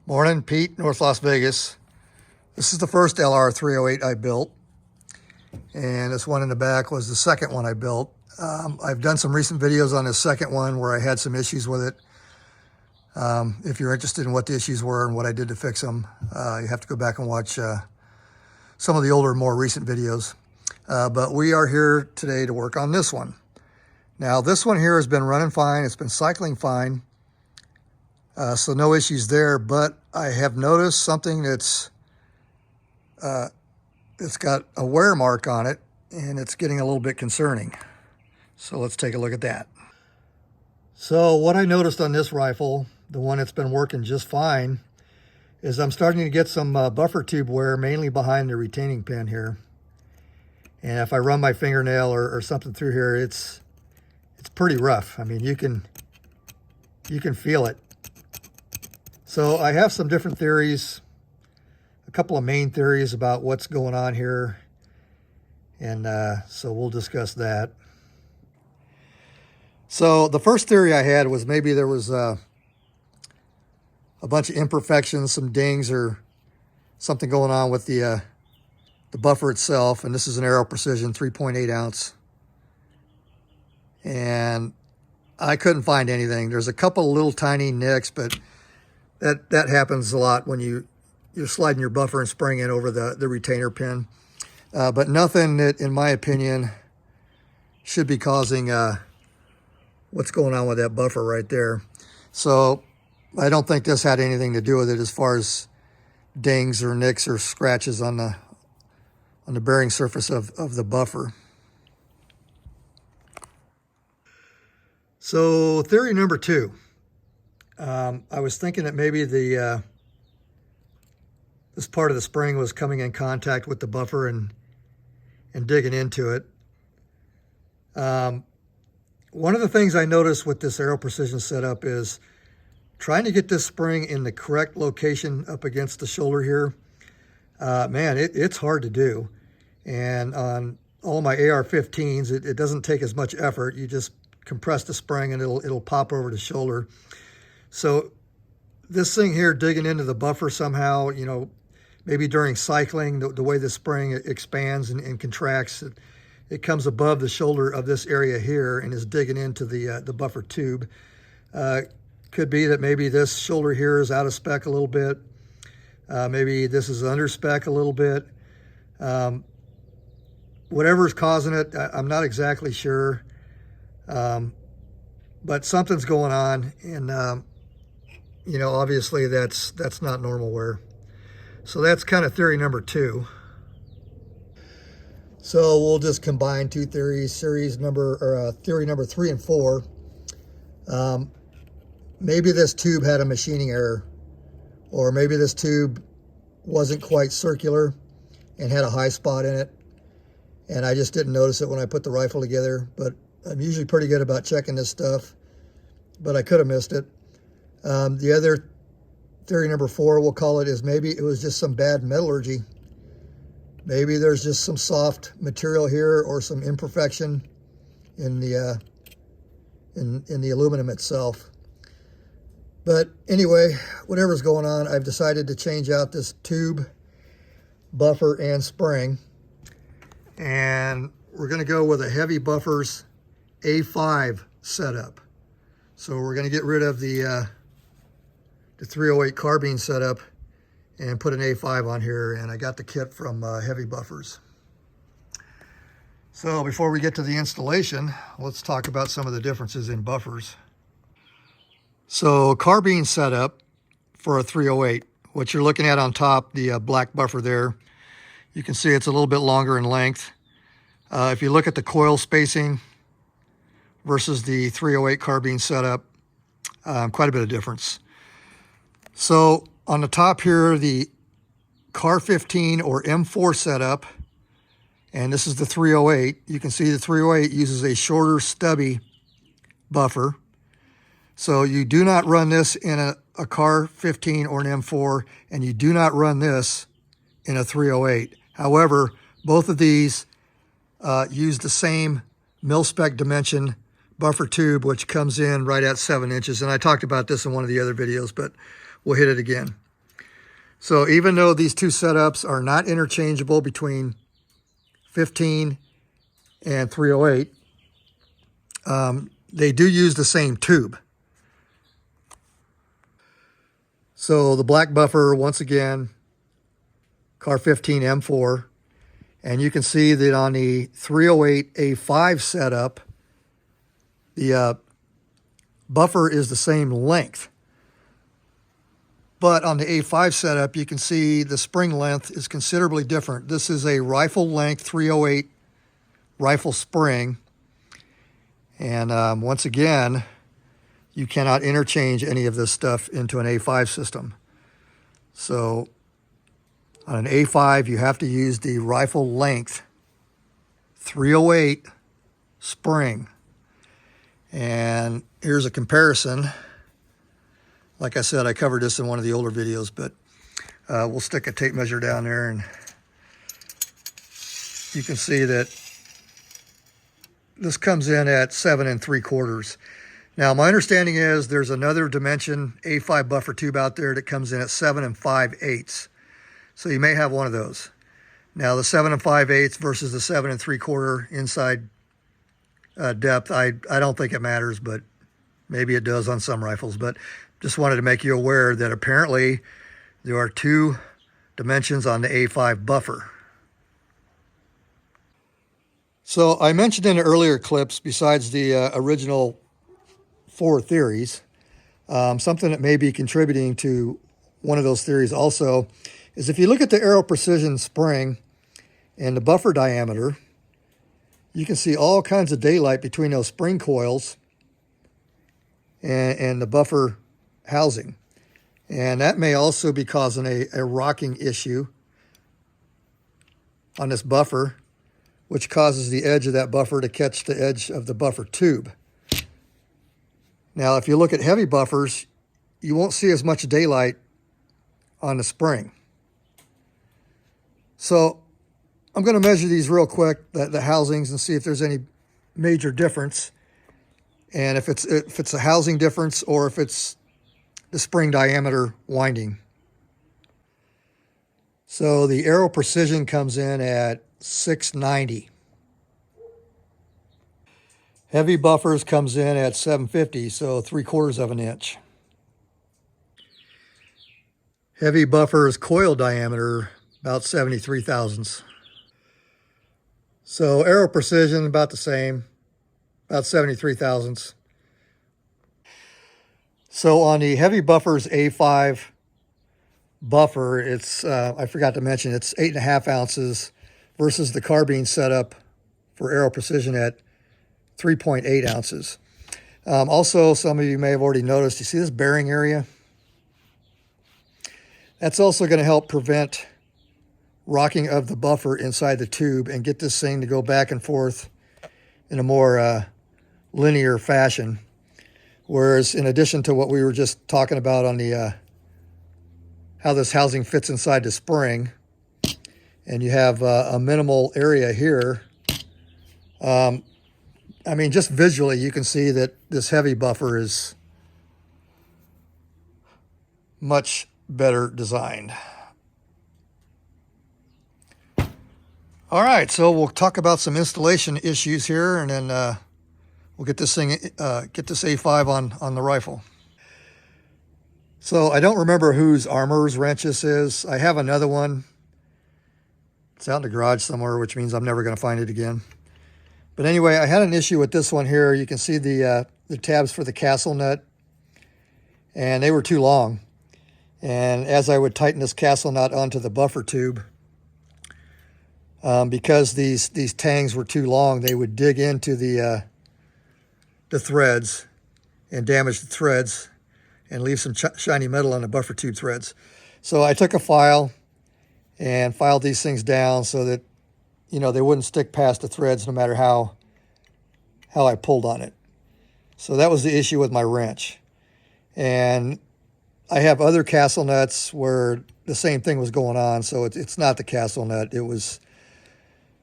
Morning, Pete, North Las Vegas. This is the first LR308 I built, and this one in the back was the second one I built. I've done some recent videos on this second one where I had some issues with it. If you're interested in what the issues were and what I did to fix them, you have to go back and watch some of the older, more recent videos. But we are here today to work on this one. Now, this one here has been running fine. It's been cycling fine. So no issues there, but I have noticed something that's it's got a wear mark on it, and it's getting a little bit concerning. So let's take a look at that. So what I noticed on this rifle, the one that's been working just fine, is I'm starting to get some buffer tube wear, mainly behind the retaining pin here. And if I run my fingernail or something through here, it's pretty rough. I mean, you can feel it. So I have some different theories, a couple of main theories about what's going on here. And so we'll discuss that. So the first theory I had was maybe there was a bunch of imperfections, some dings or something going on with the buffer itself. And this is an Aero Precision 3.8 ounce. And I couldn't find anything. There's a couple of little tiny nicks, but that happens a lot when you're sliding your buffer and spring it over the retainer pin. But nothing that, in my opinion, should be causing what's going on with that buffer right there. So I don't think this had anything to do with it as far as dings or nicks or scratches on the bearing surface of the buffer. So theory number two. I was thinking that maybe this part of the spring was coming in contact with the buffer and digging into it. One of the things I noticed with this Aero Precision setup is trying to get this spring in the correct location up against the shoulder here. Man, it's hard to do. And on all my AR-15s, it doesn't take as much effort. You just compress the spring and it'll pop over the shoulder. So this thing here digging into the buffer somehow, you know, maybe during cycling, the way the spring expands and contracts, it comes above the shoulder of this area here and is digging into the buffer tube. Could be that maybe this shoulder here is out of spec a little bit. Maybe this is under spec a little bit. Whatever's causing it, I'm not exactly sure. But something's going on, and you know, obviously that's not normal wear. So that's kind of theory number two. So we'll just combine two theories, theory number 3 and 4. Maybe this tube had a machining error, or maybe this tube wasn't quite circular and had a high spot in it, and I just didn't notice it when I put the rifle together. But I'm usually pretty good about checking this stuff, but I could have missed it. The other theory number 4, we'll call it, is maybe it was just some bad metallurgy. Maybe there's just some soft material here or some imperfection in the aluminum itself. But anyway, whatever's going on, I've decided to change out this tube, buffer, and spring. And we're going to go with a Heavy Buffers A5 setup. So we're going to get rid of the 308 carbine setup and put an A5 on here, and I got the kit from Heavy Buffers. So before we get to the installation, let's talk about some of the differences in buffers. So carbine setup for a 308, what you're looking at on top, the black buffer there, you can see it's a little bit longer in length. If you look at the coil spacing versus the 308 carbine setup, quite a bit of difference. So on the top here, the CAR 15 or M4 setup, and this is the 308. You can see the 308 uses a shorter stubby buffer. So you do not run this in a CAR 15 or an M4, and you do not run this in a 308. However, both of these use the same mil-spec dimension buffer tube, which comes in right at 7 inches. And I talked about this in one of the other videos, but we'll hit it again. So even though these two setups are not interchangeable between 15 and 308, they do use the same tube. So the black buffer, once again, car 15 M4, and you can see that on the 308 A5 setup, the buffer is the same length. But on the A5 setup, you can see the spring length is considerably different. This is a rifle length 308 rifle spring. And once again, you cannot interchange any of this stuff into an A5 system. So on an A5, you have to use the rifle length 308 spring. And here's a comparison. Like I said, I covered this in one of the older videos, but we'll stick a tape measure down there and you can see that this comes in at 7 3/4. Now, my understanding is there's another dimension A5 buffer tube out there that comes in at 7 5/8. So you may have one of those. Now, the 7 5/8 versus the 7 3/4 inside depth, I don't think it matters, but maybe it does on some rifles. But just wanted to make you aware that apparently there are two dimensions on the A5 buffer. So I mentioned in the earlier clips, besides the original 4 theories, something that may be contributing to one of those theories also is if you look at the Aero Precision spring and the buffer diameter, you can see all kinds of daylight between those spring coils and the buffer housing. And that may also be causing a rocking issue on this buffer, which causes the edge of that buffer to catch the edge of the buffer tube. Now, if you look at heavy buffers, you won't see as much daylight on the spring. So I'm going to measure these real quick, the housings, and see if there's any major difference. And if it's a housing difference or if it's the spring diameter winding. So the Aero Precision comes in at 690. Heavy buffers comes in at 750, so 3/4 of an inch. Heavy buffers coil diameter about 73 thousandths. So Aero Precision about the same, about 73 thousandths. So on the heavy buffers A5 buffer, it's I forgot to mention, it's 8.5 ounces versus the carbine setup for Aero Precision at 3.8 ounces. Also, some of you may have already noticed, you see this bearing area? That's also going to help prevent rocking of the buffer inside the tube and get this thing to go back and forth in a more linear fashion. Whereas in addition to what we were just talking about on the how this housing fits inside the spring, and you have a minimal area here, I mean, just visually you can see that this heavy buffer is much better designed. All right, so we'll talk about some installation issues here, and then we'll get this thing, get this A5 on the rifle. So I don't remember whose armorer's wrench this is. I have another one. It's out in the garage somewhere, which means I'm never going to find it again. But anyway, I had an issue with this one here. You can see the tabs for the castle nut, and they were too long. And as I would tighten this castle nut onto the buffer tube, because these tangs were too long, they would dig into the threads and damage the threads and leave some shiny metal on the buffer tube threads. So I took a file and filed these things down so that, you know, they wouldn't stick past the threads no matter how I pulled on it. So that was the issue with my wrench. And I have other castle nuts where the same thing was going on, so it's not the castle nut. It was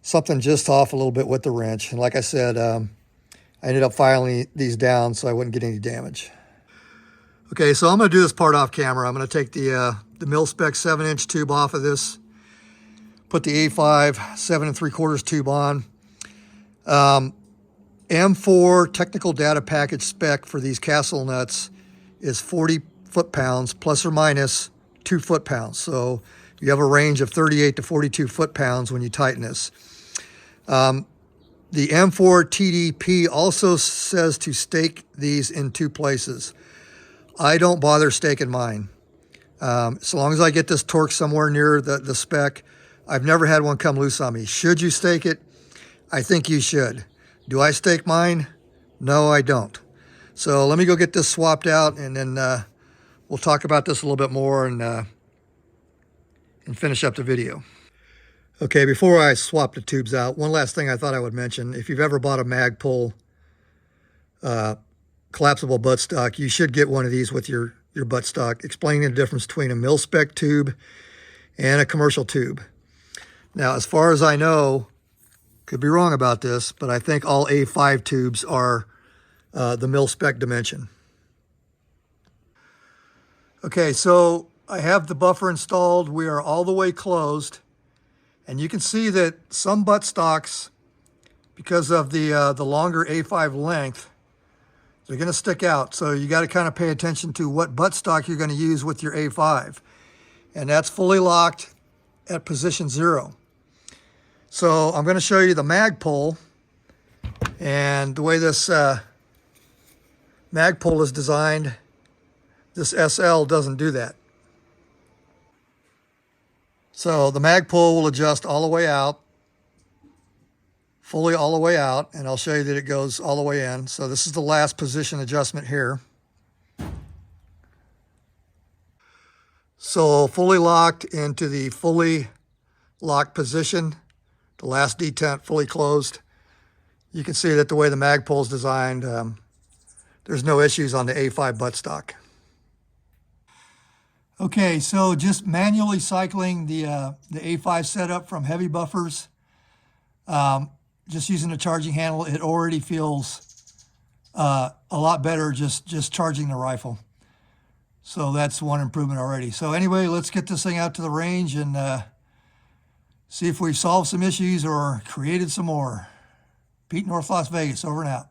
something just off a little bit with the wrench. And like I said, I ended up filing these down so I wouldn't get any damage. Okay, so I'm going to do this part off camera. I'm going to take the the mil-spec 7-inch tube off of this. Put the A5 7 3/4 tube on. M4 technical data package spec for these castle nuts is 40 foot-pounds plus or minus 2 foot-pounds. So you have a range of 38 to 42 foot-pounds when you tighten this. The M4 TDP also says to stake these in 2 places. I don't bother staking mine. As long as I get this torque somewhere near the spec, I've never had one come loose on me. Should you stake it? I think you should. Do I stake mine? No, I don't. So let me go get this swapped out, and then we'll talk about this a little bit more and finish up the video. Okay, before I swap the tubes out, one last thing I thought I would mention. If you've ever bought a Magpul collapsible buttstock, you should get one of these with your buttstock, explaining the difference between a mil-spec tube and a commercial tube. Now, as far as I know, could be wrong about this, but I think all A5 tubes are the mil-spec dimension. Okay, so I have the buffer installed. We are all the way closed. And you can see that some buttstocks, because of the longer A5 length, they're going to stick out. So you got to kind of pay attention to what buttstock you're going to use with your A5. And that's fully locked at position 0. So I'm going to show you the Magpul. And the way this Magpul is designed, this SL doesn't do that. So the Magpul will adjust all the way out, fully all the way out, and I'll show you that it goes all the way in. So this is the last position adjustment here. So fully locked into the fully locked position, the last detent fully closed. You can see that the way the Magpul is designed, there's no issues on the A5 buttstock. Okay, so just manually cycling the A5 setup from heavy buffers, just using a charging handle, it already feels a lot better just charging the rifle. So that's one improvement already. So anyway, let's get this thing out to the range and see if we've solved some issues or created some more. Pete, North Las Vegas, over and out.